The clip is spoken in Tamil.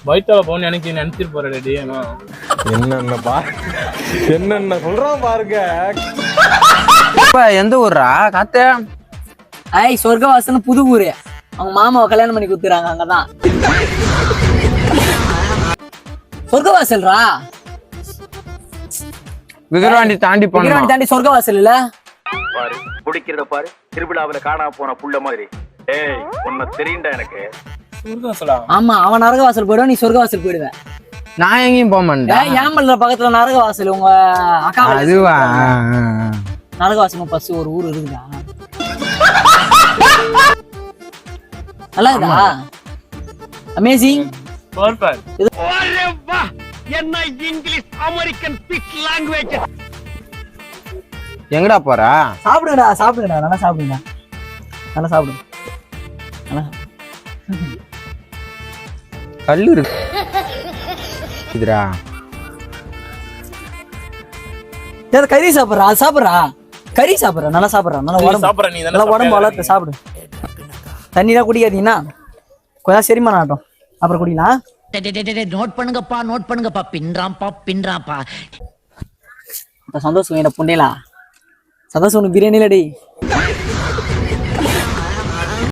வயிற்றால போன்னு எனக்கு நினைச்சிட்டு போறேன் டே. என்னென்ன என்னென்ன சொல்றான் பாருங்க. எந்த ஊர்ரா காத்த? ஐய் சொர்க்கவாசல்னு புது ஊரு. அவங்க மாமாவை கல்யாணம் பண்ணி கொடுத்துறாங்க அங்கதான். சொர்க்கவாசல்ரா. விக்கிரவாண்டி தாண்டி போன. விக்கிரவாண்டி தாண்டி சொர்க்கவாசல் இல்ல பாரு குடிக்கிறத பாரு. திருவிழாவில காணாம போன புள்ள மாதிரி. ஏய் உன்னை தெரியுண்டா எனக்கு. ஆமா அவன் நரகவாசல் போயிடுவா, நீ சொர்க்கவாசல் போயிடுவ. நான் எங்கேயும் போக மாட்டேன். ஏம்பல்ல பக்கத்துல நரகவாசல் உங்க அக்கா. அதுவா நரகவாசல் பஸ் ஒரு ஊர் இருக்குதா? நல்லா இருக்கா? அமேசிங். என்ன இங்கிலீஷ் அமெரிக்கன் ஸ்பீக் லாங்குவேஜ். எங்கடா போற? சாப்பிடுங்கடா சாப்பிடுங்கடா, நல்லா சாப்பிடுங்க, நல்லா சாப்பிடுங்க. கல்லு இருக்கு இதுடா. கறி சாப்பிடுறா, அது சாப்பிடுறா, கறி சாப்பிடுறா, நல்லா சாப்பிடுறா, நல்லா உடம்பு சாப்பிடுற நீ நல்லா உடம்பு வளர்த்து சாப்பிடு. தண்ணிலாம் குடிக்காதீங்கன்னா கொஞ்சம் செரிமானம் ஆகட்டும், அப்புறம் குடிக்கலாம். நோட் பண்ணுங்கப்பா, நோட் பண்ணுங்கப்பா. பின்றாம்பா பின்றாம்பா. சந்தோஷம் என்ன புண்டேலா, சந்தோஷம் உனக்கு பிரியாணிலடி.